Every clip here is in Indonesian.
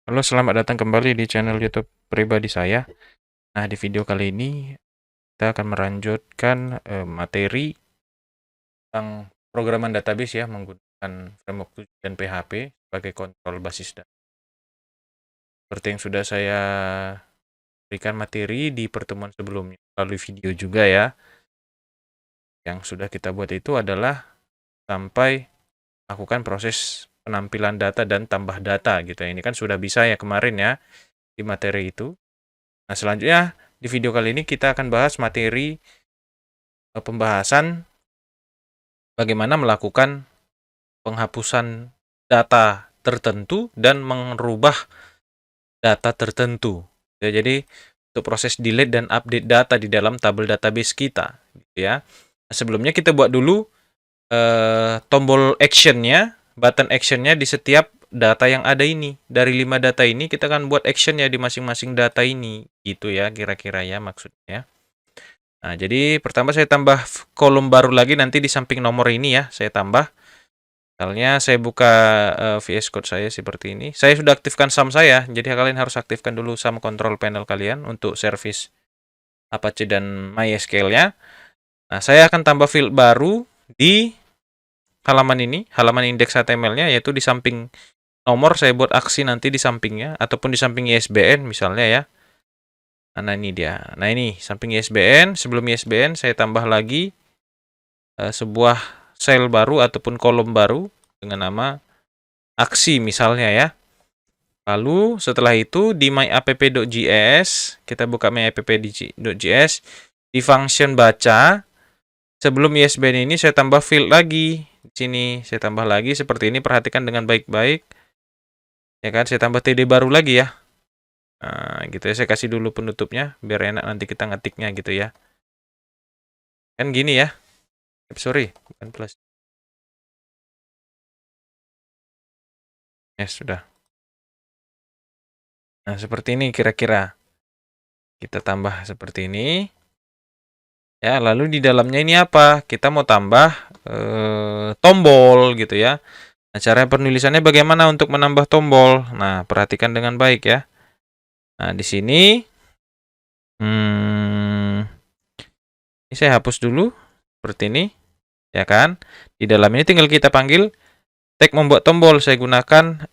Halo, selamat datang kembali di channel YouTube pribadi saya. Nah, di video kali ini kita akan melanjutkan materi tentang programan database ya menggunakan framework 7 dan PHP sebagai kontrol basis data. Seperti yang sudah saya berikan materi di pertemuan sebelumnya melalui video juga ya. Yang sudah kita buat itu adalah sampai lakukan proses penampilan data dan tambah data gitu ya. Ini kan sudah bisa ya kemarin ya di materi itu. Nah, selanjutnya di video kali ini kita akan bahas materi pembahasan bagaimana melakukan penghapusan data tertentu dan merubah data tertentu. Ya, jadi untuk proses delete dan update data di dalam tabel database kita, gitu ya. Nah, sebelumnya kita buat dulu tombol actionnya, button actionnya di setiap data yang ada ini. Dari 5 data ini kita akan buat action ya di masing-masing data ini, gitu ya kira-kira ya maksudnya. Nah, jadi pertama saya tambah kolom baru lagi nanti di samping nomor ini ya, saya tambah. Misalnya saya buka VS Code saya seperti ini. Saya sudah aktifkan SAM saya, jadi kalian harus aktifkan dulu SAM control panel kalian untuk service Apache dan MySQL-nya. Nah, saya akan tambah field baru di halaman ini, halaman indeks HTML-nya, yaitu di samping nomor saya buat aksi nanti di sampingnya, ataupun di samping ISBN misalnya ya. Nah, ini dia. Nah, ini samping ISBN. Sebelum ISBN saya tambah lagi sebuah sel baru ataupun kolom baru dengan nama aksi misalnya ya. Lalu setelah itu di myapp.js, kita buka myapp.js, di function baca, sebelum ISBN ini saya tambah field lagi. Di sini saya tambah lagi seperti ini, perhatikan dengan baik-baik. Ya kan, saya tambah TD baru lagi ya. Nah, gitu ya, saya kasih dulu penutupnya biar enak nanti kita ngetiknya gitu ya. Kan gini ya. Sorry, bukan plus. Ya sudah. Nah, seperti ini kira-kira. Kita tambah seperti ini. Ya, lalu di dalamnya ini apa? Kita mau tambah tombol gitu ya. Nah, cara penulisannya bagaimana untuk menambah tombol? Nah, perhatikan dengan baik ya. Nah, di sini ini saya hapus dulu seperti ini, ya kan? Di dalam ini tinggal kita panggil tag membuat tombol. Saya gunakan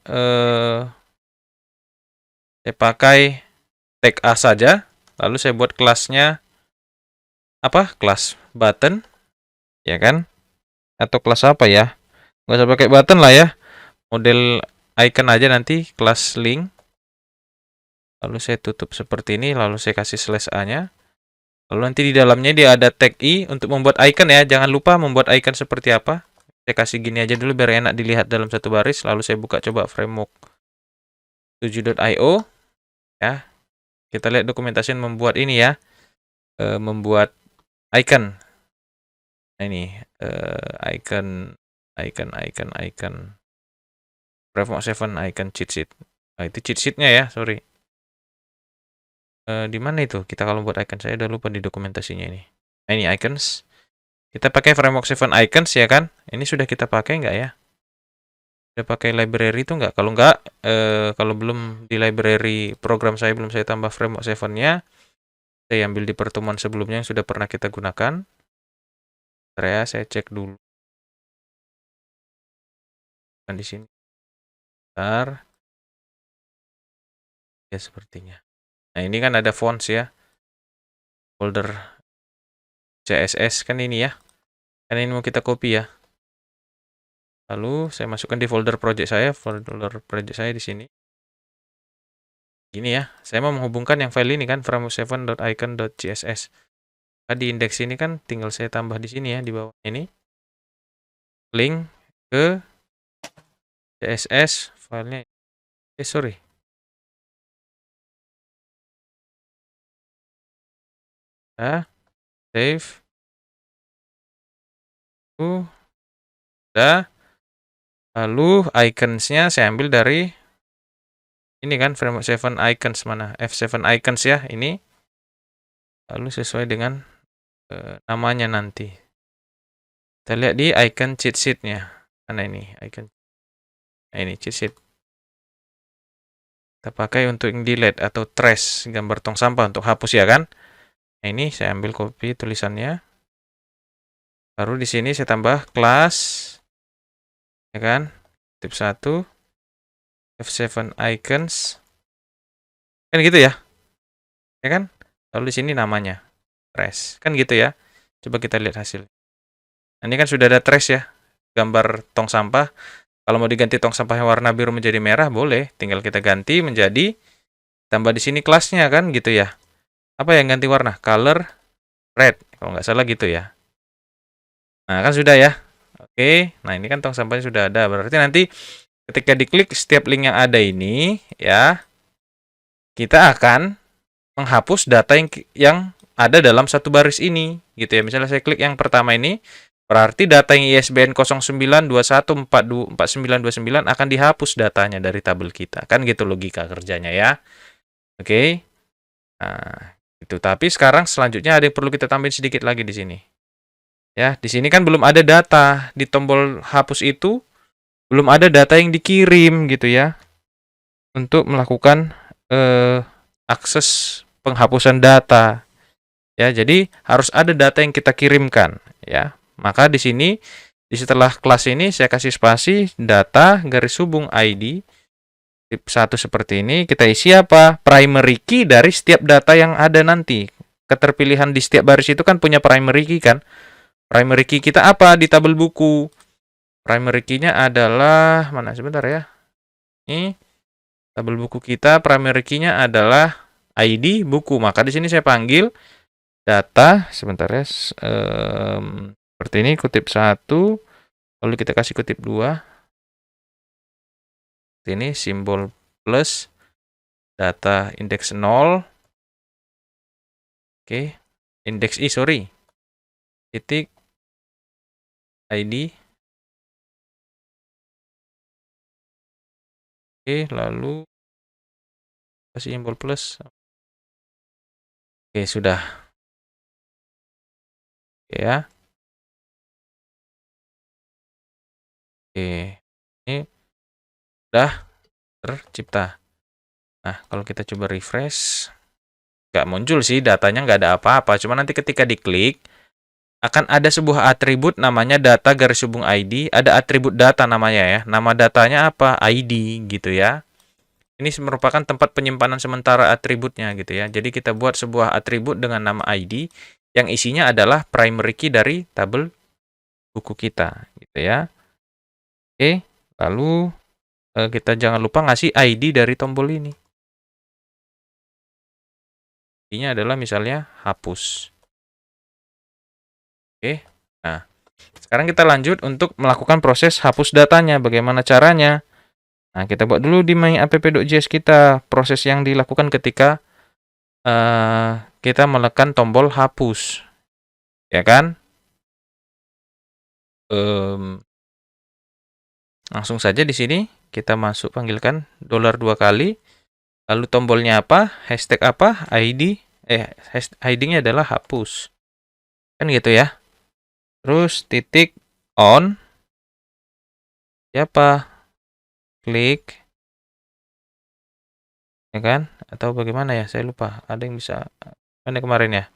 saya pakai tag A saja. Lalu saya buat kelasnya apa? Kelas button, ya kan? Atau kelas apa ya? Nggak usah pakai button lah ya. Model icon aja nanti, kelas link. Lalu saya tutup seperti ini, lalu saya kasih slash A-nya. Lalu nanti di dalamnya dia ada tag I untuk membuat icon ya. Jangan lupa membuat icon seperti apa. Saya kasih gini aja dulu biar enak dilihat dalam satu baris. Lalu saya buka coba framework 7.io ya. Kita lihat dokumentasi membuat ini ya. Membuat icon. Nah, ini icon framework 7 icon cheat sheet. Nah, itu cheat sheet-nya ya, sorry. Di mana itu? Kita kalau buat icon, saya udah lupa di dokumentasinya ini. Nah, ini icons. Kita pakai framework 7 icons ya kan? Ini sudah kita pakai nggak ya? Sudah pakai library itu nggak? Kalau nggak, kalau belum di library program saya belum saya tambah framework 7-nya, saya ambil di pertemuan sebelumnya yang sudah pernah kita gunakan. Saya cek dulu. Kan di sini. Bentar. Ya sepertinya. Nah, ini kan ada fonts ya. Folder CSS kan ini ya. Kan ini mau kita copy ya. Lalu saya masukkan di folder project saya di sini. Gini ya, saya mau menghubungkan yang file ini kan framework7.icon.css. Nah, di indeks ini kan tinggal saya tambah di sini ya di bawah ini. Link ke CSS filenya. Sorry. Save. Udah. Lalu icons-nya saya ambil dari ini kan framework 7 icons mana? F7 icons ya, ini. Lalu sesuai dengan namanya nanti. Kita lihat di icon cheat sheet-nya. Mana ini icon? Nah, ini cheat sheet. Kita pakai untuk yang delete atau trace gambar tong sampah untuk hapus ya kan. Nah, ini saya ambil copy tulisannya. Baru di sini saya tambah kelas ya kan. Tip 1 F7 icons. Kan gitu ya. Ya kan? Lalu di sini namanya trace. Kan gitu ya. Coba kita lihat hasil. Nah, ini kan sudah ada trace ya. Gambar tong sampah. Kalau mau diganti tong sampah yang warna biru menjadi merah, boleh. Tinggal kita ganti menjadi, tambah di sini kelasnya kan, gitu ya. Apa yang ganti warna? Color red. Kalau nggak salah gitu ya. Nah, kan sudah ya. Oke, nah ini kan tong sampahnya sudah ada. Berarti nanti ketika diklik setiap link yang ada ini, ya, kita akan menghapus data yang ada dalam satu baris ini. Gitu ya. Misalnya saya klik yang pertama ini, berarti data yang ISBN 0921424929 akan dihapus datanya dari tabel kita. Kan gitu logika kerjanya ya. Oke. Nah, itu. Tapi sekarang selanjutnya ada yang perlu kita tambahin sedikit lagi di sini. Ya, di sini kan belum ada data di tombol hapus itu, belum ada data yang dikirim gitu ya. Untuk melakukan akses penghapusan data. Ya, jadi harus ada data yang kita kirimkan ya. Maka di sini setelah kelas ini saya kasih spasi data garis hubung ID tip 1 seperti ini, kita isi apa? Primary key dari setiap data yang ada nanti. Keterpilihan di setiap baris itu kan punya primary key kan? Primary key kita apa di tabel buku? Primary key-nya adalah mana sebentar ya. Ini tabel buku kita, primary key-nya adalah ID buku. Maka di sini saya panggil data sebentar ya. Seperti ini kutip 1, lalu kita kasih kutip 2. Ini simbol plus data indeks 0. Oke, indeks titik ID. Oke, lalu kasih simbol plus. Oke, sudah. Oke ya. Oke, ini sudah tercipta. Nah, kalau kita coba refresh, nggak muncul sih, datanya nggak ada apa-apa. Cuma nanti ketika diklik, akan ada sebuah atribut namanya data garis hubung ID. Ada atribut data namanya ya. Nama datanya apa? ID gitu ya. Ini merupakan tempat penyimpanan sementara atributnya gitu ya. Jadi kita buat sebuah atribut dengan nama ID yang isinya adalah primary key dari tabel buku kita gitu ya. Oke, lalu kita jangan lupa ngasih ID dari tombol ini. Ini adalah misalnya hapus. Oke, nah sekarang kita lanjut untuk melakukan proses hapus datanya. Bagaimana caranya? Nah, kita buat dulu di main.app.js kita proses yang dilakukan ketika kita menekan tombol hapus, ya kan? Langsung saja di sini kita masuk panggilkan $2 kali, lalu tombolnya apa? Hashtag apa? ID. ID-nya adalah hapus, kan gitu ya. Terus titik on, siapa? Klik. Ya kan? Atau bagaimana ya? Saya lupa. Ada yang bisa mana kemarin ya?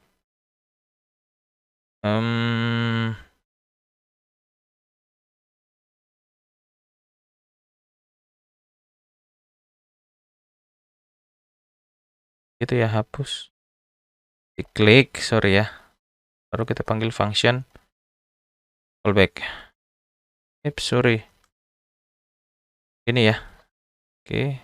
Gitu ya, hapus. Diklik, sorry ya. Baru kita panggil function callback. Sorry. Ini ya. Oke.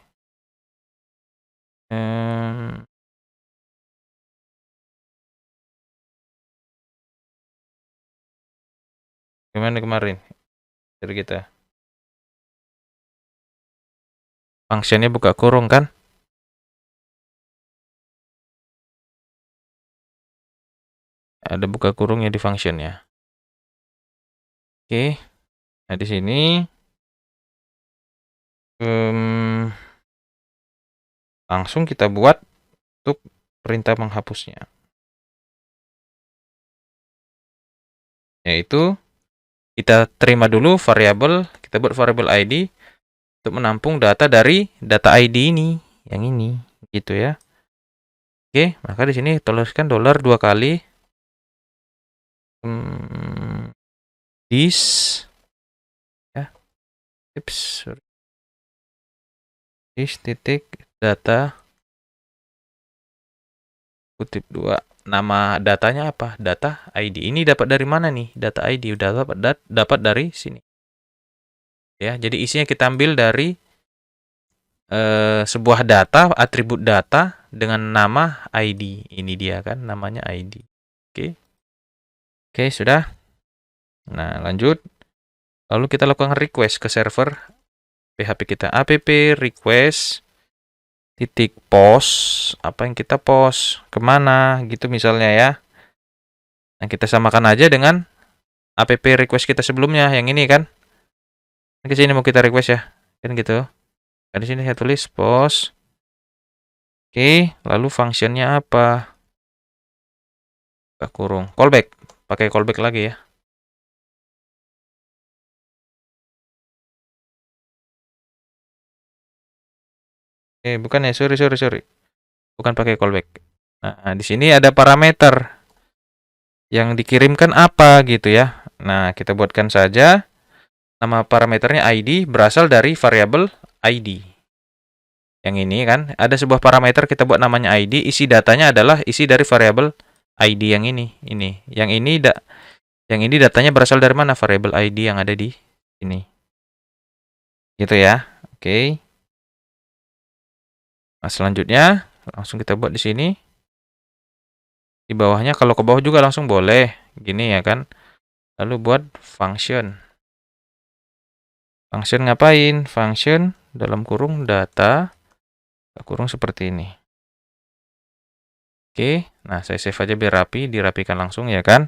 Gimana kemarin dari kita? Functionnya buka kurung kan? Ada buka kurungnya di functionnya. Oke. Nah di sini langsung kita buat untuk perintah menghapusnya. Yaitu kita terima dulu variabel, kita buat variabel ID untuk menampung data dari data ID ini. gitu ya. Oke, maka di sini tuliskan $2 kali. This ya, tips this titik data kutip 2. Nama datanya apa? Data ID. Ini dapat dari mana nih? Data ID udah dapat dari sini. Ya, jadi isinya kita ambil dari sebuah data, atribut data dengan nama ID. Ini dia kan namanya ID. Oke. Oke, sudah. Nah, lanjut. Lalu kita lakukan request ke server PHP kita. App request titik post. Apa yang kita post? Kemana? Gitu misalnya ya. Nah, kita samakan aja dengan app request kita sebelumnya. Yang ini kan. Ke sini mau kita request ya. Kan gitu. Nah, di sini saya tulis post. Oke, lalu functionnya apa? Buka kurung. Callback. Pakai callback lagi ya. Bukan ya, sorry. Bukan pakai callback. Nah, di sini ada parameter yang dikirimkan apa gitu ya. Nah, kita buatkan saja nama parameternya ID berasal dari variabel ID. Yang ini kan ada sebuah parameter kita buat namanya ID, isi datanya adalah isi dari variabel ID yang ini. Yang ini datanya berasal dari mana? Variabel ID yang ada di sini. Gitu ya. Oke. Nah, selanjutnya langsung kita buat di sini. Di bawahnya kalau ke bawah juga langsung boleh. Gini ya kan. Lalu buat function. Function ngapain? Function dalam kurung data kurung seperti ini. Oke. Nah, saya save aja biar rapi, dirapikan langsung ya kan.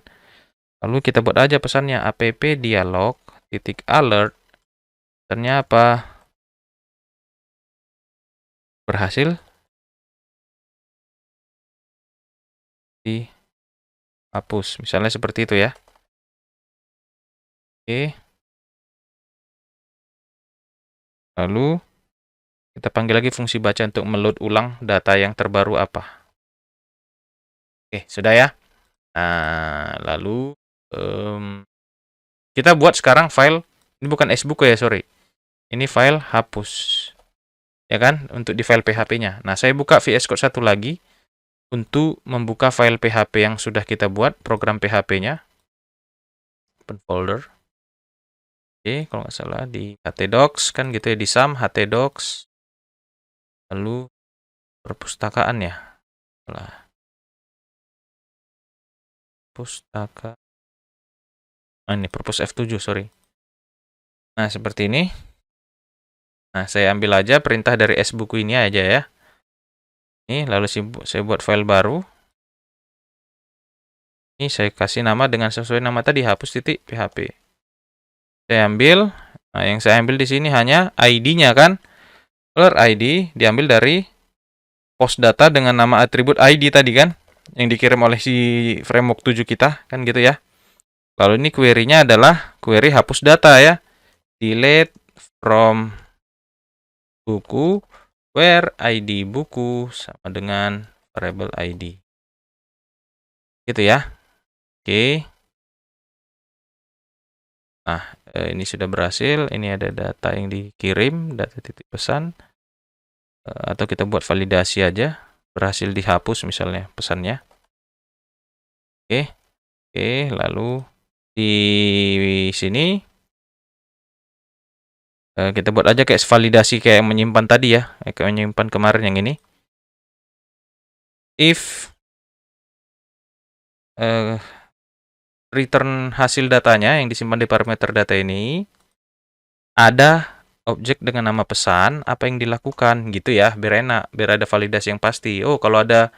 Lalu kita buat aja pesannya app dialog titik alert. Pesannya apa? Berhasil dihapus. Misalnya seperti itu ya. Oke. Lalu kita panggil lagi fungsi baca untuk meload ulang data yang terbaru apa. Oke, sudah ya. Nah, lalu kita buat sekarang file. Ini bukan sbook ya, sorry. Ini file hapus. Ya kan? Untuk di file PHP-nya. Nah, saya buka VS Code 1 lagi. Untuk membuka file PHP yang sudah kita buat, program PHP-nya. Open folder. Oke, kalau nggak salah di htdocs kan gitu ya, di sum htdocs. Lalu perpustakaan ya. Lah. Pustaka. Ini purpose F7, sorry. Nah, seperti ini. Nah, saya ambil aja perintah dari sbook ini aja ya. Ini, lalu saya buat file baru. Ini saya kasih nama dengan sesuai nama tadi, hapus titik PHP. Saya ambil, nah yang saya ambil di sini hanya ID-nya kan. Alert ID diambil dari post data dengan nama atribut ID tadi kan, yang dikirim oleh si framework 7 kita, kan gitu ya. Lalu ini query-nya adalah query hapus data ya. Delete from buku where ID buku sama dengan variable ID. Gitu ya. Oke. Nah, ini sudah berhasil. Ini ada data yang dikirim, data titik pesan. Atau kita buat validasi aja. Berhasil dihapus misalnya pesannya. Oke. Oke, lalu di sini kita buat aja kayak validasi kayak yang menyimpan tadi ya. Kayak menyimpan kemarin yang ini. If return hasil datanya yang disimpan di parameter data ini ada objek dengan nama pesan, apa yang dilakukan gitu ya, biar enak, biar ada validasi yang pasti. Oh, kalau ada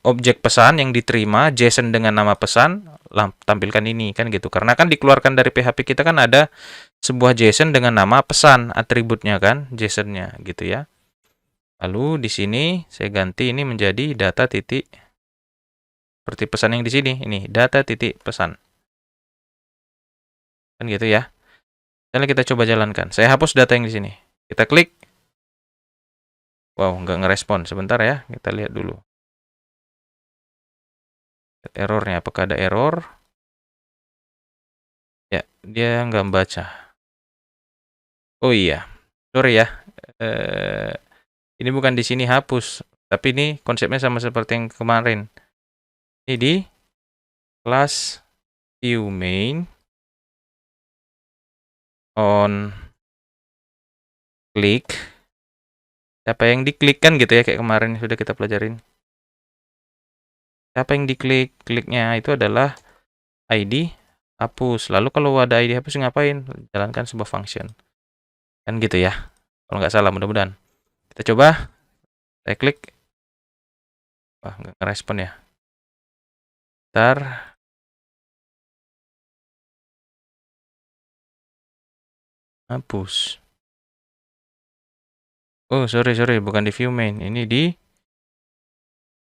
objek pesan yang diterima JSON dengan nama pesan, tampilkan ini kan gitu. Karena kan dikeluarkan dari PHP kita kan ada sebuah JSON dengan nama pesan, atributnya kan, JSON-nya gitu ya. Lalu di sini saya ganti ini menjadi data titik seperti pesan yang di sini, ini data titik pesan. Kan gitu ya. Misalnya kita coba jalankan. Saya hapus data yang di sini. Kita klik. Wow, nggak ngerespon. Sebentar ya, kita lihat dulu. Errornya, apakah ada error? Ya, dia nggak membaca. Oh iya, sorry ya. Eh, ini bukan di sini hapus, tapi ini konsepnya sama seperti yang kemarin. Ini di kelas view main on klik. Siapa yang diklik kan gitu ya, kayak kemarin sudah kita pelajarin. Siapa yang diklik? Kliknya itu adalah ID hapus. Lalu kalau ada ID hapus ngapain? Jalankan sebuah function. Kan gitu ya. Kalau nggak salah, mudah-mudahan. Kita coba. Saya klik. Wah, nggak ngerespon ya. Ntar. Hapus. Oh, sorry. Bukan di view main. Ini di...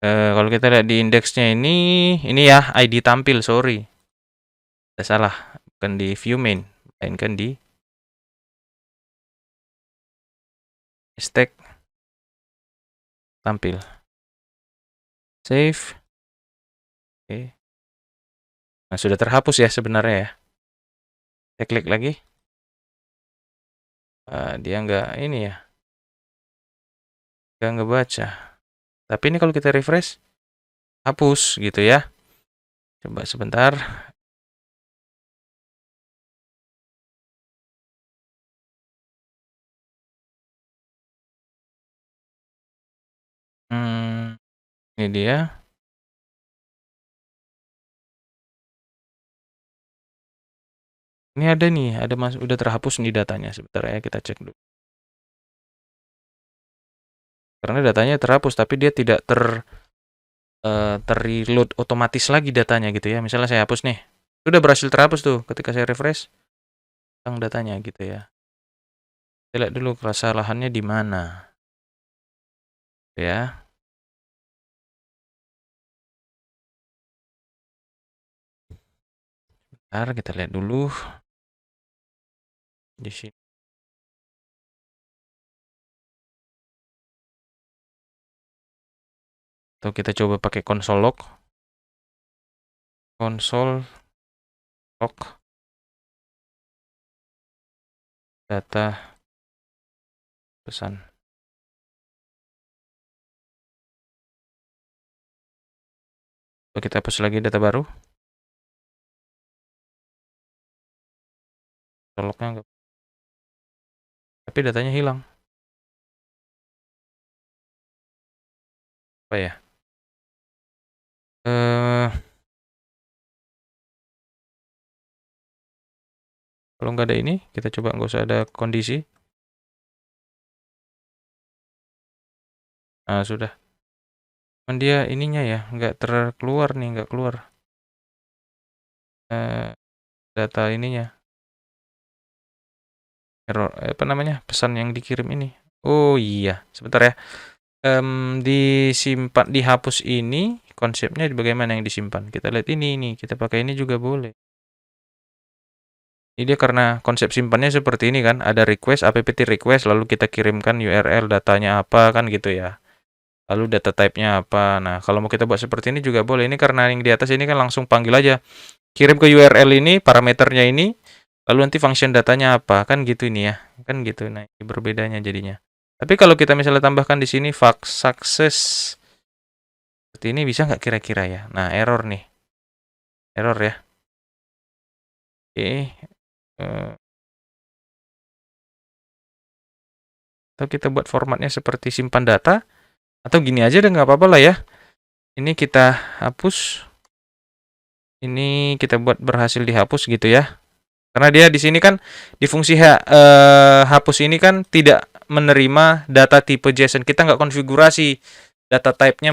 kalau kita lihat di indeksnya ini ya ID tampil, sorry. Tidak salah. Bukan di view main. Melainkan di stack tampil. Save. Oke. Nah, sudah terhapus ya sebenarnya ya. Saya klik lagi. Dia nggak ini ya. Nggak ngebaca. Tapi ini kalau kita refresh, hapus gitu ya. Coba sebentar. Ini dia. Ini ada nih, udah terhapus nih datanya. Sebentar ya, kita cek dulu. Karena datanya terhapus, tapi dia tidak terreload otomatis lagi datanya gitu ya. Misalnya saya hapus nih, sudah berhasil terhapus tuh. Ketika saya refresh, hilang datanya gitu ya. Kita lihat dulu kesalahannya di mana. Ya. Bentar, kita lihat dulu di sini. Atau kita coba pakai console log. Console log data pesan. Coba kita hapus lagi data baru. Lognya enggak. Tapi datanya hilang. Apa ya? Kalau nggak ada ini, kita coba nggak usah ada kondisi. Nah, sudah. Cuman dia ininya ya, nggak terkeluar nih, nggak keluar. Data ininya. Error, apa namanya, pesan yang dikirim ini. Oh iya, sebentar ya. Disimpan, dihapus ini, konsepnya bagaimana yang disimpan. Kita lihat ini, kita pakai ini juga boleh. Ini dia karena konsep simpannya seperti ini kan, ada request, apt request, lalu kita kirimkan URL datanya apa kan gitu ya. Lalu data type-nya apa. Nah, kalau mau kita buat seperti ini juga boleh. Ini karena yang di atas ini kan langsung panggil aja. Kirim ke URL ini, parameternya ini, lalu nanti function datanya apa. Kan gitu ini ya. Kan gitu. Nah, ini berbedanya jadinya. Tapi kalau kita misalnya tambahkan di sini success seperti ini bisa nggak kira-kira ya? Nah, error nih. Error ya. Oke. Atau kita buat formatnya seperti simpan data. Atau gini aja deh, nggak apa-apa lah ya. Ini kita hapus. Ini kita buat berhasil dihapus gitu ya. Karena dia di sini kan di fungsi hapus ini kan tidak menerima data tipe JSON. Kita nggak konfigurasi data type-nya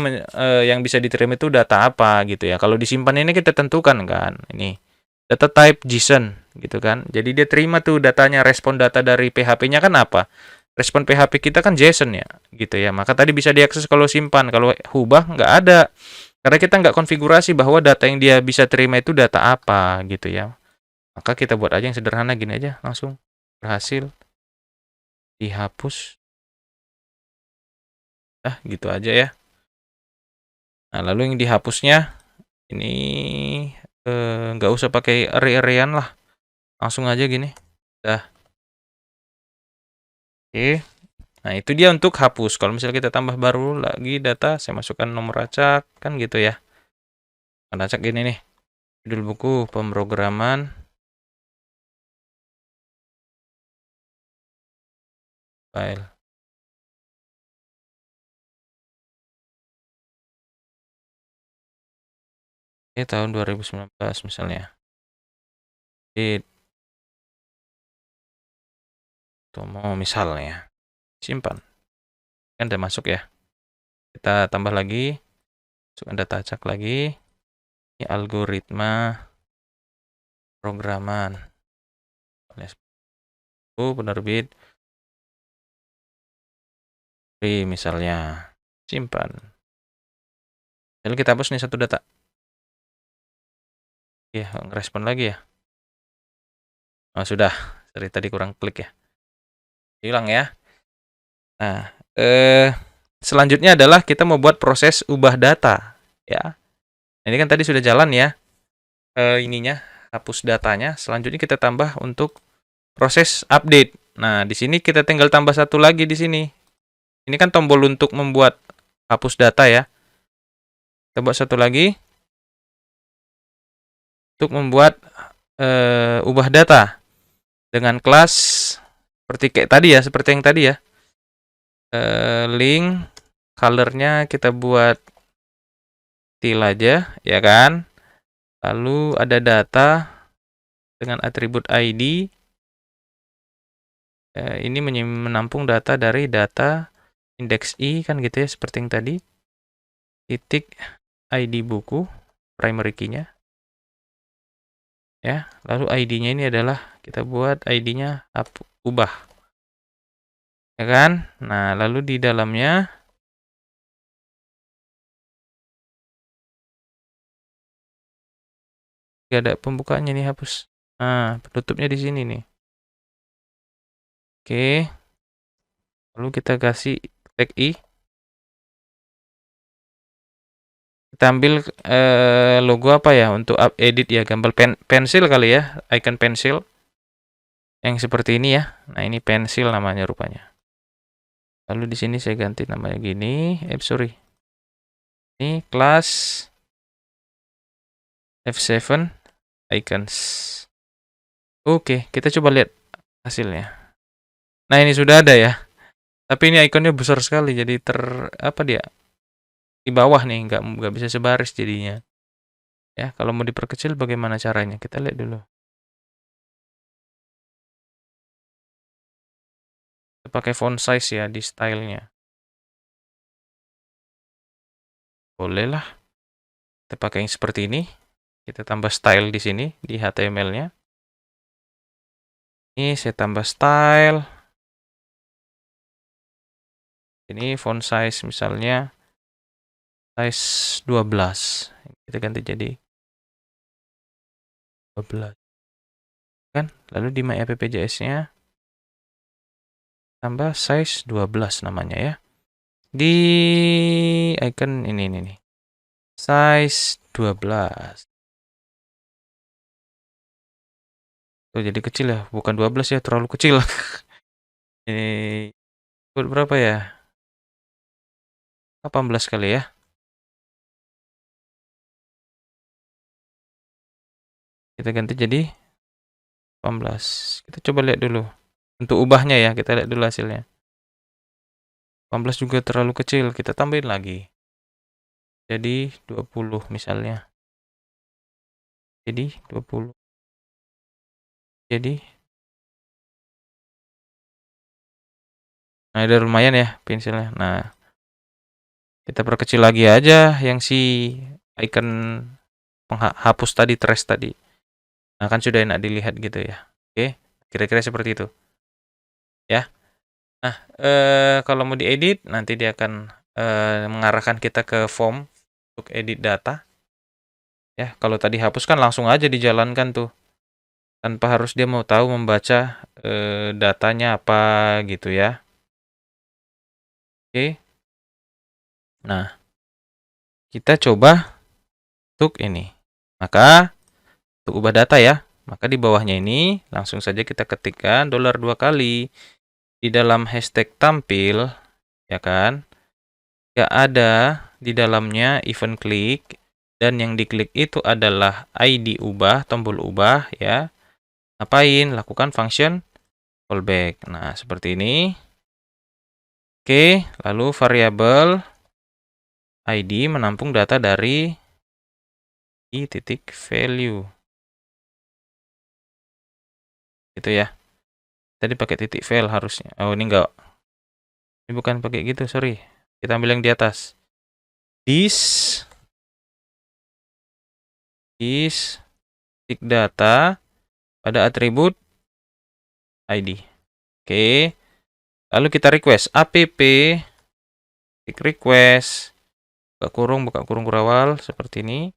yang bisa diterima itu data apa gitu ya. Kalau disimpan ini kita tentukan kan. Ini data type JSON gitu kan. Jadi dia terima tuh datanya, respon data dari PHP-nya kan apa? Respon PHP kita kan JSON ya gitu ya. Maka tadi bisa diakses kalau simpan. Kalau hubah nggak ada. Karena kita nggak konfigurasi bahwa data yang dia bisa terima itu data apa gitu ya. Maka kita buat aja yang sederhana gini aja, langsung berhasil dihapus. Gitu aja ya. Nah, lalu yang dihapusnya ini nggak usah pakai array-arayan lah. Langsung aja gini. Dah. Oke. Nah, itu dia untuk hapus. Kalau misalnya kita tambah baru lagi data, saya masukkan nomor acak, kan gitu ya. Nomor acak gini nih. Judul buku, pemrograman. File. Ini tahun 2019 misalnya. Tomo misalnya. Simpan. Kan udah masuk ya. Kita tambah lagi. Masukkan data acak lagi. Ini algoritma programan. Penerbit free misalnya. Simpan. Lalu kita hapus nih satu data. Ya, ngerespon lagi ya. Oh, sudah. Dari tadi kurang klik ya. Hilang ya. Nah, selanjutnya adalah kita mau buat proses ubah data, ya. Ini kan tadi sudah jalan ya, ininya, hapus datanya. Selanjutnya kita tambah untuk proses update. Nah, di sini kita tinggal tambah satu lagi di sini. Ini kan tombol untuk membuat hapus data ya. Kita buat satu lagi untuk membuat ubah data dengan kelas seperti kayak tadi ya, seperti yang tadi ya. Link colornya kita buat teal aja, ya kan? Lalu ada data dengan atribut ID. Ini menampung data dari data indeks I, kan gitu ya, seperti yang tadi. Titik ID buku, primary key-nya. Ya, lalu ID-nya ini adalah kita buat ID-nya ubah. Ya kan? Nah, lalu di dalamnya gak ada pembukaannya nih, hapus. Nah, penutupnya di sini nih. Oke. Lalu kita kasih tag I. Kita ambil logo apa ya untuk edit ya, gambar pensil kali ya, icon pensil. Yang seperti ini ya. Nah, ini pensil namanya rupanya. Lalu di sini saya ganti namanya gini. Sorry. Ini kelas F7 icons. Oke, kita coba lihat hasilnya. Nah, ini sudah ada ya. Tapi ini ikonnya besar sekali, jadi apa dia? Di bawah nih, nggak bisa sebaris jadinya. Ya, kalau mau diperkecil bagaimana caranya? Kita lihat dulu. Kita pakai font size ya di stylenya. Boleh lah. Kita pakai yang seperti ini. Kita tambah style di sini di HTML-nya. Ini saya tambah style. Ini font size misalnya size 12. Kita ganti jadi 12. Kan? Lalu di myappjs-nya tambah size 12 namanya ya. Di icon ini nih. Size 12. Tuh jadi kecil ya, bukan 12 ya, terlalu kecil. Ini berapa ya? 18 kali ya. Kita ganti jadi 18. Kita coba lihat dulu. Untuk ubahnya ya, kita lihat dulu hasilnya. 18 juga terlalu kecil, kita tambahin lagi. Jadi 20 misalnya. Jadi 20. Jadi nah, udah lumayan ya pensilnya. Nah, kita perkecil lagi aja yang si icon penghapus tadi, trace tadi. Nah, kan sudah enak dilihat gitu ya. Oke, kira-kira seperti itu. Ya. Nah, kalau mau diedit, nanti dia akan mengarahkan kita ke form untuk edit data. Ya, kalau tadi hapus kan langsung aja dijalankan tuh. Tanpa harus dia mau tahu membaca datanya apa gitu ya. Oke. Nah, kita coba untuk ini. Maka untuk ubah data ya, maka di bawahnya ini langsung saja kita ketikkan $2 kali di dalam hashtag tampil, ya kan? Gak ada di dalamnya event klik, dan yang diklik itu adalah ID ubah, tombol ubah ya. Ngapain? Lakukan function callback. Nah, seperti ini. Oke, lalu variabel ID menampung data dari i.value. Gitu ya. Tadi pakai titik val harusnya. Oh, ini enggak. Ini bukan pakai gitu, sorry. Kita ambil yang di atas. This titik data pada atribut ID. Oke. Lalu kita request app titik request buka kurung kurawal seperti ini.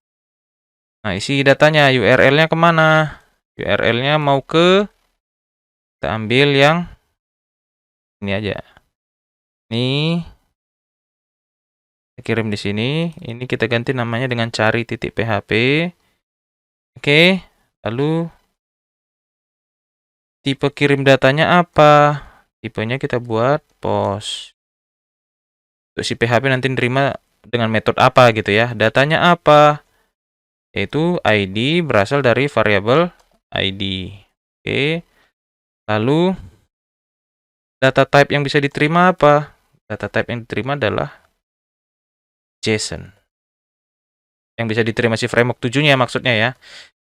Nah, isi datanya, URL-nya kemana? URL-nya mau ke, kita ambil yang ini aja. Ini kita kirim di sini. Ini kita ganti namanya dengan cari titik php. Oke, lalu tipe kirim datanya apa? Tipenya kita buat post. Untuk si PHP nanti nerima dengan metode apa gitu ya. Datanya apa? Yaitu ID berasal dari variabel ID. Oke. Lalu data type yang bisa diterima apa? Data type yang diterima adalah JSON. Yang bisa diterima si framework 7-nya maksudnya ya.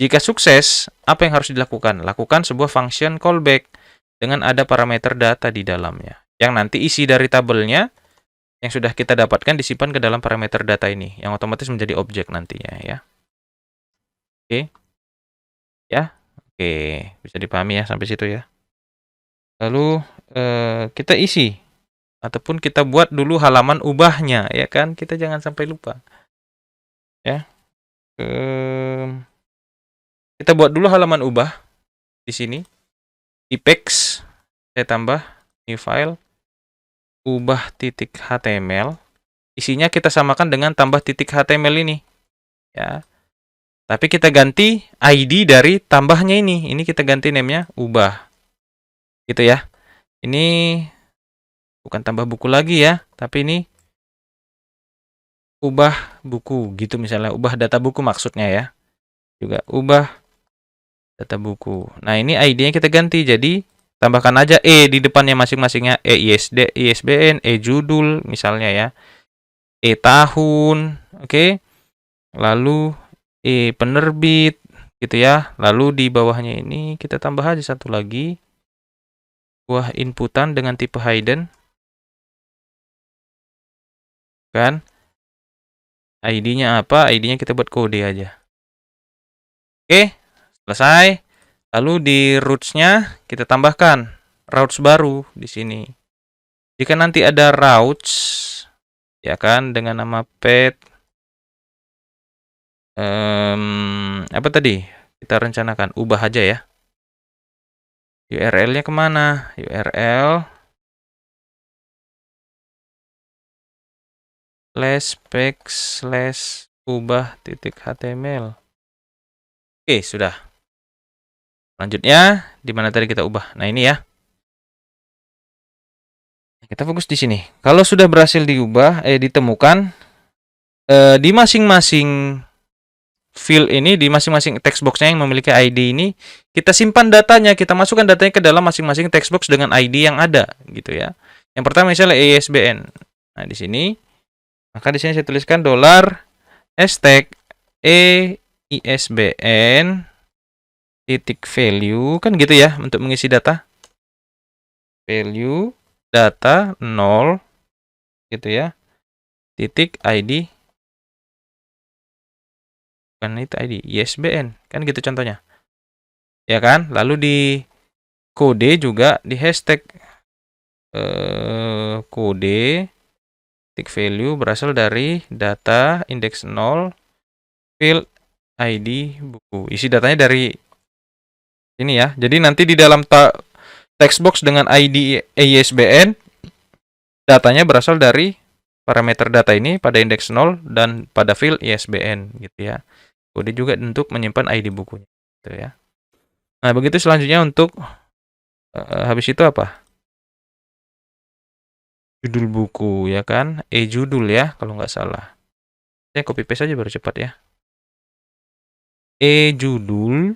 Jika sukses, apa yang harus dilakukan? Lakukan sebuah function callback dengan ada parameter data di dalamnya. Yang nanti isi dari tabelnya yang sudah kita dapatkan disimpan ke dalam parameter data ini, yang otomatis menjadi objek nantinya ya. Oke. Ya. Oke, bisa dipahami ya sampai situ ya. Lalu kita isi ataupun kita buat dulu halaman ubahnya ya kan, kita jangan sampai lupa. Ya. Kita buat dulu halaman ubah di sini. Apex saya tambah new file ubah titik HTML. Isinya kita samakan dengan tambah titik HTML ini. Ya. Tapi kita ganti ID dari tambahnya ini. Ini kita ganti namanya ubah. Gitu ya. Ini bukan tambah buku lagi ya, tapi ini ubah buku gitu misalnya, ubah data buku maksudnya ya. Juga ubah data buku. Nah, ini ID-nya kita ganti jadi tambahkan aja di depannya masing-masingnya, ISBN, judul misalnya ya. Tahun, oke. Lalu penerbit gitu ya. Lalu di bawahnya ini kita tambah aja satu lagi. Buah inputan dengan tipe hidden. Kan? ID-nya apa? ID-nya kita buat kode aja. Oke, selesai. Lalu di routes-nya kita tambahkan routes baru di sini. Jika nanti ada routes ya kan dengan nama pet apa tadi? Kita rencanakan ubah aja ya. URL-nya kemana? URL /spec/ubah titik HTML. Oke, sudah. Selanjutnya, di mana tadi kita ubah? Nah, ini ya. Kita fokus di sini. Kalau sudah berhasil diubah, ditemukan di masing-masing field ini, di masing-masing text box-nya yang memiliki ID ini, kita simpan datanya, kita masukkan datanya ke dalam masing-masing text box dengan ID yang ada, gitu ya. Yang pertama misalnya ISBN. Nah, di sini, maka di sini saya tuliskan $hashtag ISBN titik value, kan gitu ya, untuk mengisi data. Value data 0 gitu ya. Titik ID, bukan itu ID, ISBN, kan gitu contohnya. Ya kan? Lalu di kode juga di hashtag kode titik value berasal dari data indeks 0 field ID buku. Isi datanya dari ini ya. Jadi nanti di dalam text box dengan ID ISBN datanya berasal dari parameter data ini pada indeks 0 dan pada field ISBN gitu ya. Kode juga untuk menyimpan ID bukunya gitu ya. Nah, begitu selanjutnya untuk habis itu apa? Judul buku ya kan? Judul ya kalau nggak salah. Saya copy paste aja baru cepat ya. Judul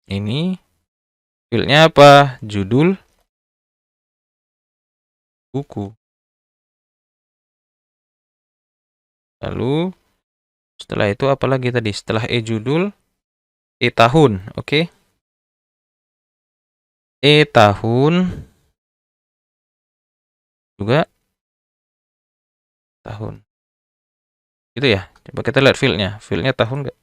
ini fieldnya apa? Judul buku. Lalu setelah itu apa lagi tadi? Setelah judul, tahun, oke? Tahun juga tahun. Gitu ya. Coba kita lihat fieldnya. Fieldnya tahun nggak?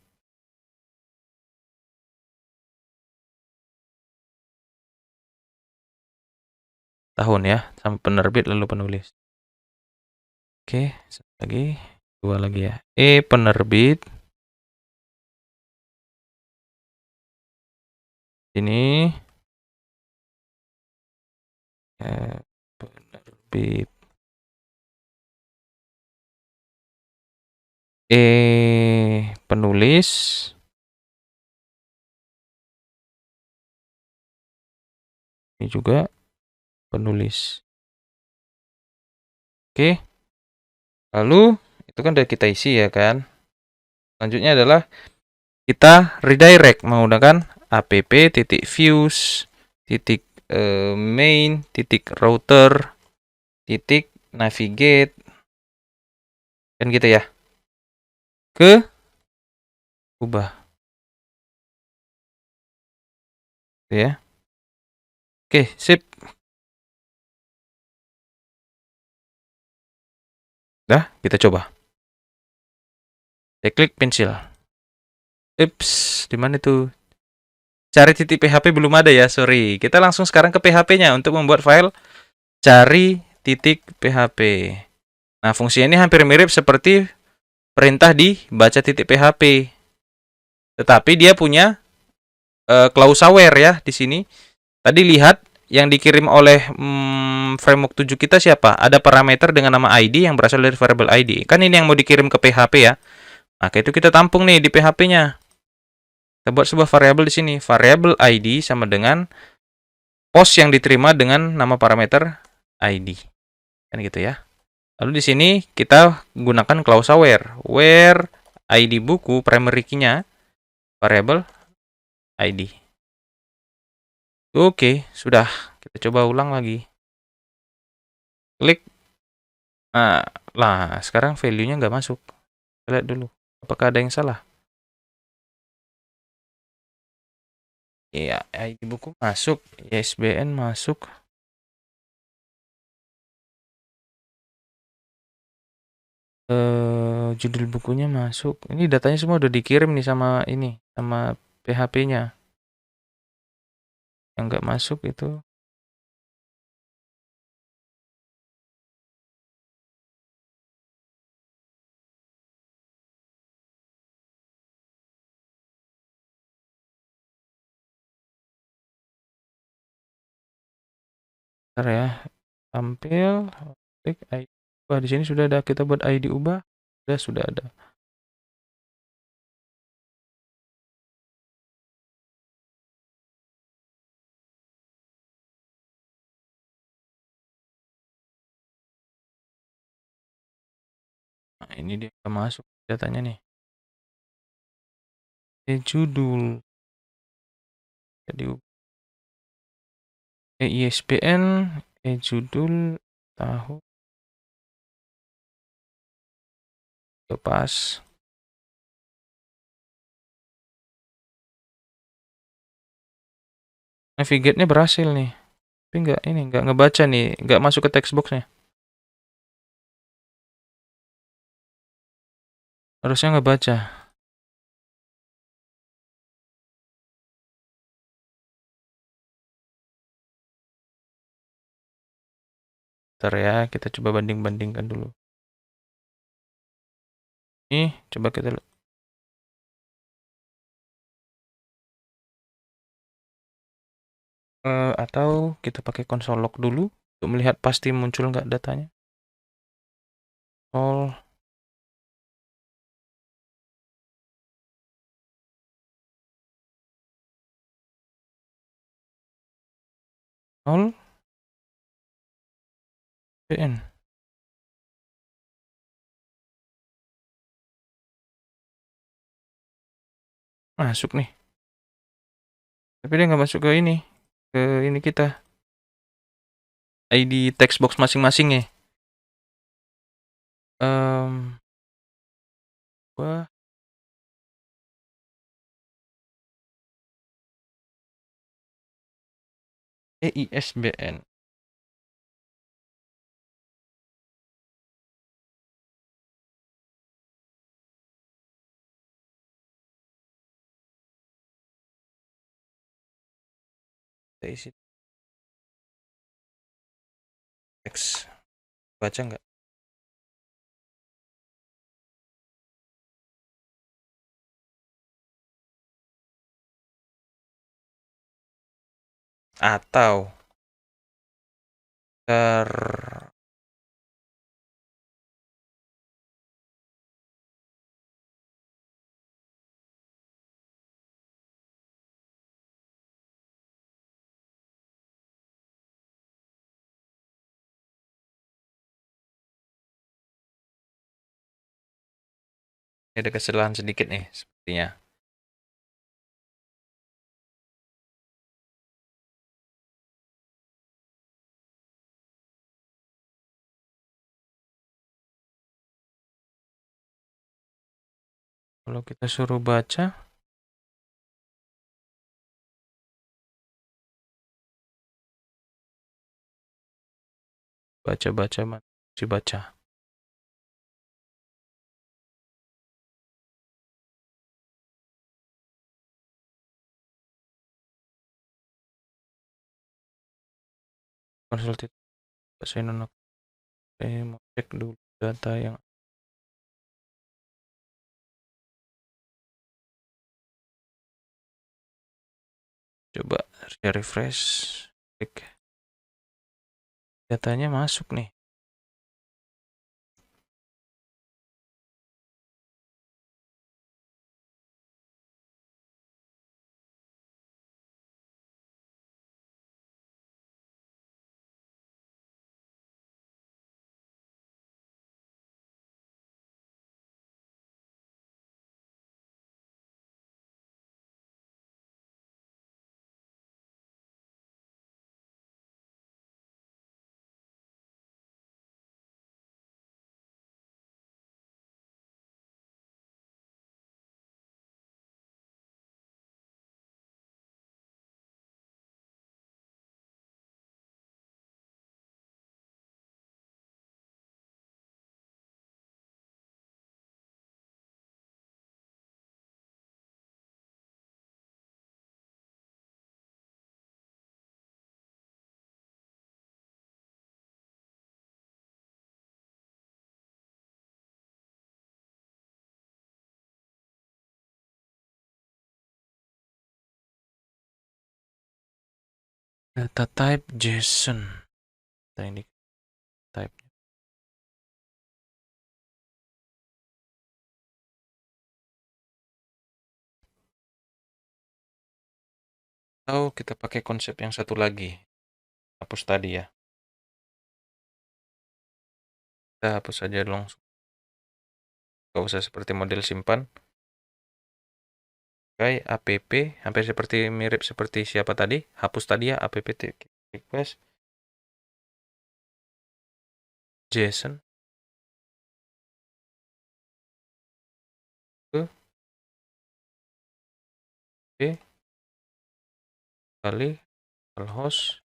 Tahun ya, sama penerbit lalu penulis. Oke, satu lagi, dua lagi ya. Penerbit. Ini penerbit. Penulis. Ini juga penulis. Oke. Lalu itu kan udah kita isi ya kan. Selanjutnya adalah kita redirect menggunakan app.views main router navigate kan gitu ya, ke ubah gitu ya. Oke, sip. Dah, kita coba. Saya klik pensil. Di mana tuh? Cari titik PHP belum ada ya, sorry. Kita langsung sekarang ke PHP-nya untuk membuat file cari titik PHP. Nah, fungsi ini hampir mirip seperti perintah di baca titik PHP. Tetapi dia punya clause aware ya di sini. Tadi lihat yang dikirim oleh framework 7 kita siapa? Ada parameter dengan nama ID yang berasal dari variable ID. Kan ini yang mau dikirim ke PHP ya. Maka itu kita tampung nih di PHP-nya. Kita buat sebuah variabel di sini. Variabel ID sama dengan post yang diterima dengan nama parameter ID. Kan gitu ya. Lalu di sini kita gunakan clause where ID buku primary key-nya variabel ID. Oke, sudah. Kita coba ulang lagi. Klik. Nah, lah sekarang value-nya nggak masuk. Kita lihat dulu. Apakah ada yang salah? Iya, ID buku masuk. ISBN masuk. Judul bukunya masuk. Ini datanya semua udah dikirim nih sama ini, sama PHP-nya. Yang nggak masuk itu. Bentar ya. Tampil, klik ID. Wah, di sini sudah ada, kita buat ID ubah. Sudah ada. Nah, ini dia masuk datanya nih. Judul. Jadi ISBN, judul, tahun. Pas. Navigate-nya berhasil nih. Tapi nggak ngebaca nih, nggak masuk ke text box-nya. Harusnya ngebaca. Bentar ya, kita coba banding-bandingkan dulu. Nih, coba kita lihat. Atau kita pakai console log dulu. Untuk melihat pasti muncul nggak datanya. All all PN. Masuk nih. Tapi dia nggak masuk ke ini. Ke ini kita. ID text box masing-masing ya. Wah, EISBN. Kita isi teks. Baca nggak? Atau ter ada kesalahan sedikit nih sepertinya. Kalau kita suruh baca, baca-baca masih baca. Konsultasi bahasa Indonesia. Saya mau cek dulu data yang coba saya refresh. Klik. Datanya masuk nih. Data type JSON. Kita ini type. Atau kita pakai konsep yang satu lagi. Hapus tadi ya. Kita hapus saja langsung. Gak usah seperti model simpan. Pakai app, hampir seperti mirip seperti siapa tadi. Hapus tadi ya, app request JSON ke P kali host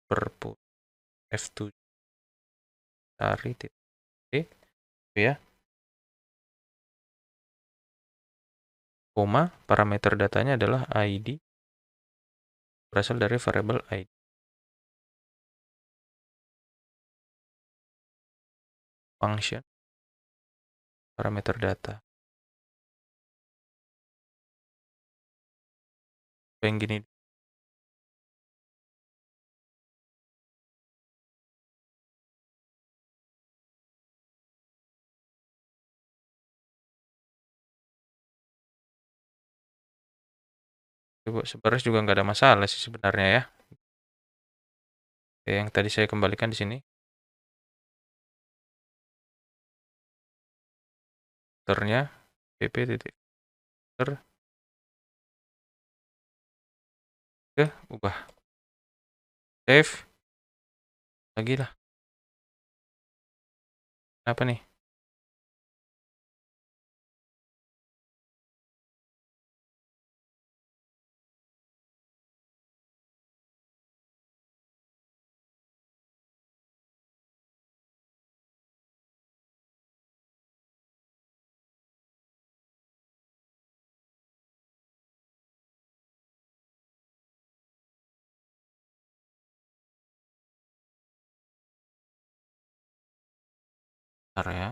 perput F7 cari titik ya, koma parameter datanya adalah ID, berasal dari variabel ID. Function parameter data. Yang gini Buat sebaris juga nggak ada masalah sih sebenarnya ya. Oke, yang tadi saya kembalikan di sini. Ternya pp titik ter. Oke, ubah. Save. Lagi lah. Apa nih? Bentar ya.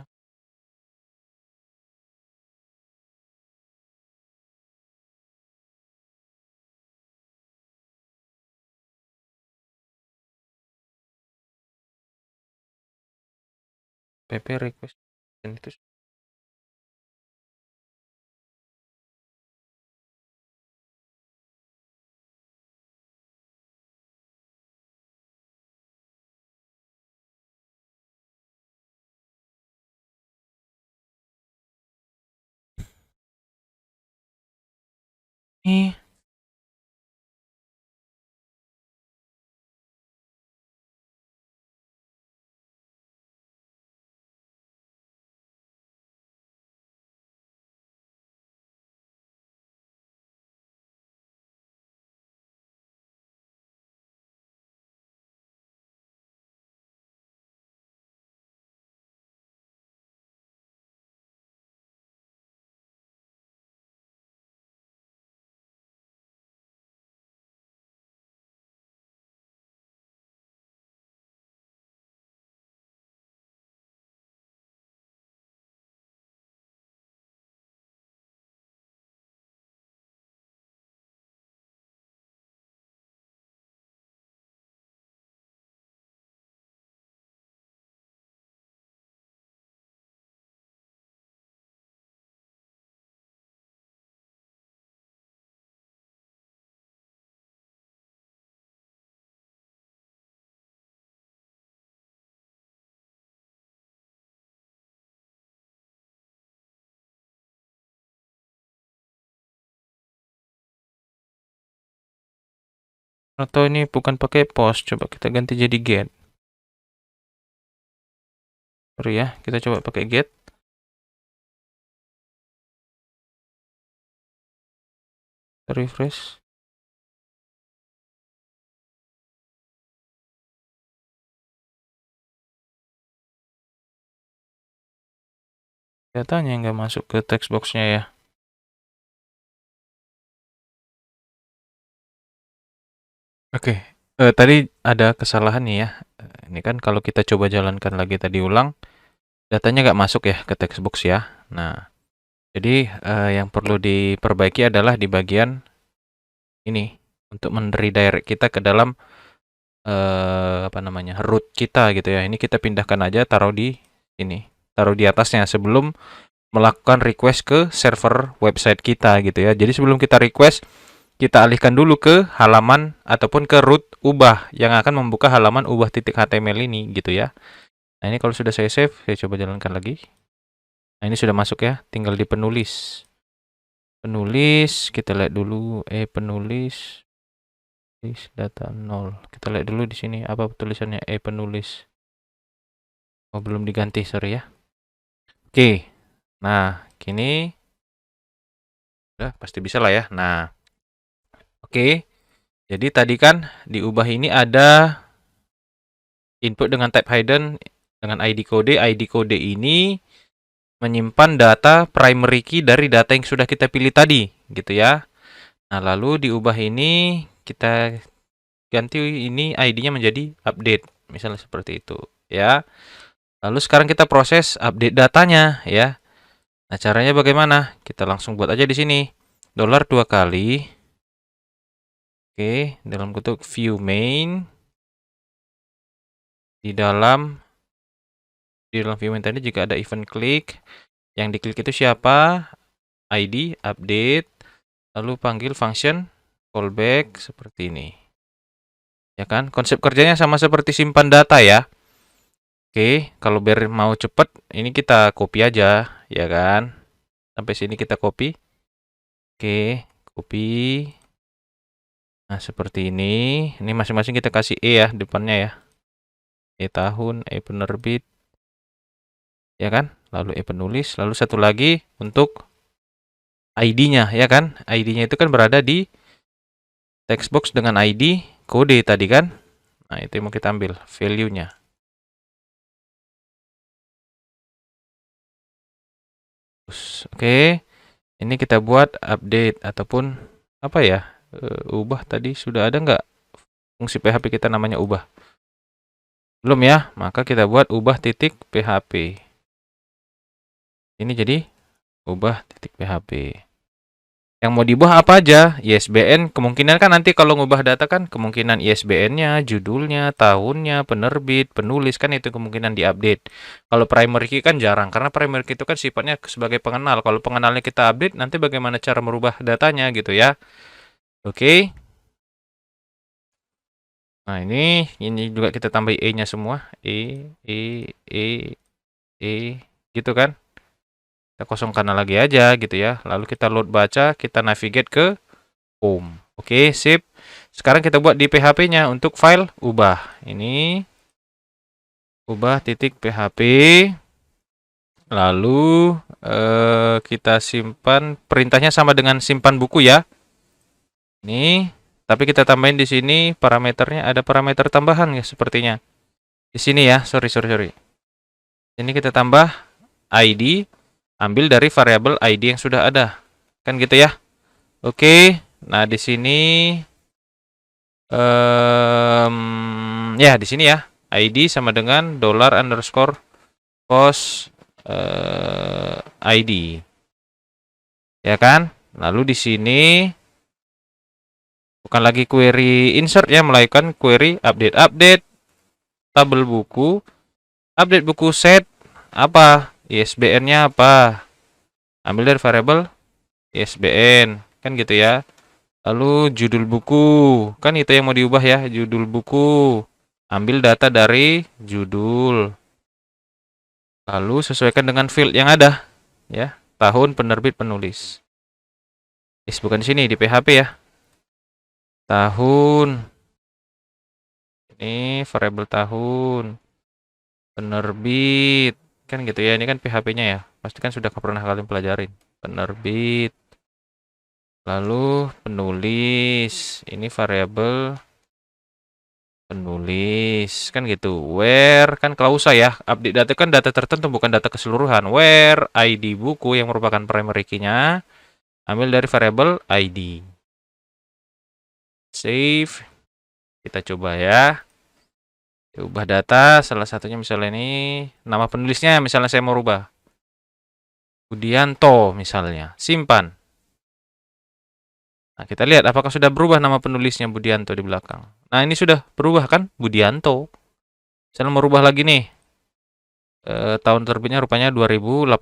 pp request dan itu nih. Atau ini bukan pakai post, coba kita ganti jadi get. Sorry ya, kita coba pakai get. Refresh. Datanya nggak masuk ke text box-nya ya. Oke, tadi ada kesalahan nih ya. Ini kan kalau kita coba jalankan lagi tadi ulang, datanya nggak masuk ya ke text box ya. Nah, jadi yang perlu diperbaiki adalah di bagian ini untuk men-redirect kita ke dalam apa namanya root kita gitu ya. Ini kita pindahkan aja, taruh di ini, taruh di atasnya sebelum melakukan request ke server website kita gitu ya. Jadi sebelum kita request, kita alihkan dulu ke halaman ataupun ke root ubah yang akan membuka halaman ubah.html ini gitu ya. Nah, ini kalau sudah saya save, saya coba jalankan lagi. Nah, ini sudah masuk ya, tinggal di penulis. Penulis, kita lihat dulu penulis data 0. Kita lihat dulu di sini apa tulisannya penulis. Oh, belum diganti, sorry ya. Oke. Nah, kini udah pasti bisa lah ya. Nah, oke. Jadi tadi kan diubah ini ada input dengan type hidden dengan ID kode. ID kode ini menyimpan data primary key dari data yang sudah kita pilih tadi, gitu ya. Nah, lalu diubah ini kita ganti ini ID-nya menjadi update, misalnya seperti itu, ya. Lalu sekarang kita proses update datanya, ya. Nah, caranya bagaimana? Kita langsung buat aja di sini. $2 kali. Oke, dalam bentuk view main. Di dalam view main tadi jika ada event klik, yang diklik itu siapa? ID, update, lalu panggil function Callback seperti ini. Ya kan? Konsep kerjanya sama seperti simpan data ya. Oke, kalau biar mau cepet, ini kita copy aja, ya kan? Sampai sini kita copy. Oke, copy. Nah, seperti ini. Ini masing-masing kita kasih E ya depannya ya. E tahun, E penerbit. Ya kan? Lalu E penulis, lalu satu lagi untuk ID-nya, ya kan? ID-nya itu kan berada di text box dengan ID kode tadi kan? Nah, itu yang mau kita ambil, value-nya. Oke, ini kita buat update ataupun apa ya? Ubah tadi sudah ada nggak fungsi PHP kita namanya ubah? Belum ya? Maka kita buat ubah titik PHP. Ini jadi ubah titik PHP. Yang mau diubah apa aja? ISBN, kemungkinan kan nanti kalau ngubah data kan kemungkinan ISBN-nya, judulnya, tahunnya, penerbit, penulis kan itu kemungkinan diupdate. Kalau primary key kan jarang, karena primary key itu kan sifatnya sebagai pengenal. Kalau pengenalnya kita update, nanti bagaimana cara merubah datanya gitu ya. Oke. Nah ini juga kita tambah E-nya semua. E, gitu kan. Kita kosongkan lagi aja gitu ya. Lalu kita load baca, kita navigate ke home. Oke, sip. Sekarang kita buat di PHP-nya untuk file ubah. Ini ubah titik PHP. Lalu kita simpan, perintahnya sama dengan simpan buku ya. Ini, tapi kita tambahin di sini parameternya, ada parameter tambahan ya sepertinya. Di sini ya, sorry. Ini kita tambah ID, ambil dari variabel ID yang sudah ada. Kan gitu ya. Oke, nah di sini ya di sini ya ID sama dengan $_cost ID. Ya kan? Lalu di sini bukan lagi query insert ya, melainkan query update tabel buku, update buku set apa? ISBN-nya apa? Ambil dari variabel ISBN, kan gitu ya. Lalu judul buku, kan itu yang mau diubah ya, judul buku. Ambil data dari judul. Lalu sesuaikan dengan field yang ada, ya. Tahun, penerbit, penulis. Bukan di sini, di PHP ya. Tahun. Ini variabel tahun. Penerbit. Kan gitu ya, ini kan PHP-nya ya. Pasti kan sudah pernah kalian pelajarin. Penerbit. Lalu penulis. Ini variabel penulis. Kan gitu. Where, kan klausa ya. Update data kan data tertentu, bukan data keseluruhan. Where ID buku yang merupakan primary key-nya. Ambil dari variabel ID. Save. Kita coba ya. Ubah data, salah satunya misalnya ini, nama penulisnya misalnya saya mau rubah. Budianto misalnya, simpan. Nah, kita lihat apakah sudah berubah nama penulisnya Budianto di belakang. Nah, ini sudah berubah kan, Budianto. Misalnya mau rubah lagi nih. Tahun terbitnya rupanya 2018,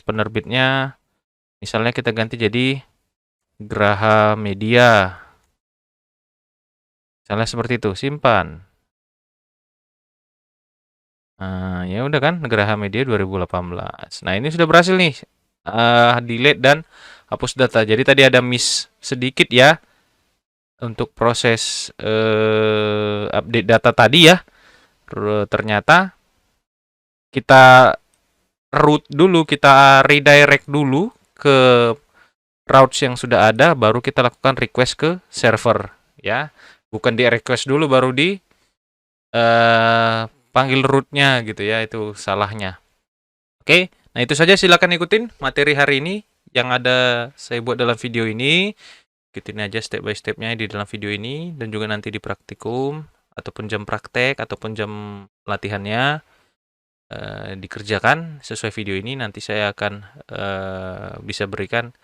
penerbitnya misalnya kita ganti jadi Graha Media. Misalnya seperti itu, simpan. Nah, ya udah kan, Graha Media 2018. Nah, ini sudah berhasil nih. Delete dan hapus data. Jadi tadi ada miss sedikit ya untuk proses update data tadi ya. Ternyata kita route dulu, kita redirect dulu ke routes yang sudah ada, baru kita lakukan request ke server ya. Bukan di request dulu baru di panggil root-nya gitu ya, itu salahnya. Oke, nah itu saja, silakan ikutin materi hari ini yang ada saya buat dalam video ini. Ikutin aja step by step-nya di dalam video ini, dan juga nanti di praktikum ataupun jam praktek ataupun jam latihannya dikerjakan sesuai video ini. Nanti saya akan bisa berikan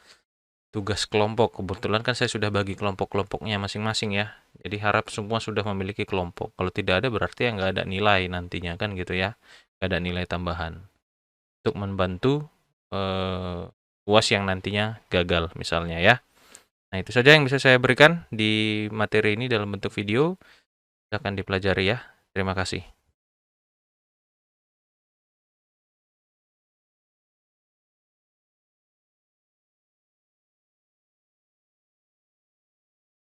tugas kelompok. Kebetulan kan saya sudah bagi kelompok-kelompoknya masing-masing ya. Jadi harap semua sudah memiliki kelompok. Kalau tidak ada berarti nggak ada nilai nantinya kan gitu ya. Nggak ada nilai tambahan. Untuk membantu UAS yang nantinya gagal misalnya ya. Nah Nah, itu saja yang bisa saya berikan di materi ini dalam bentuk video. Silakan dipelajari ya. Terima kasih.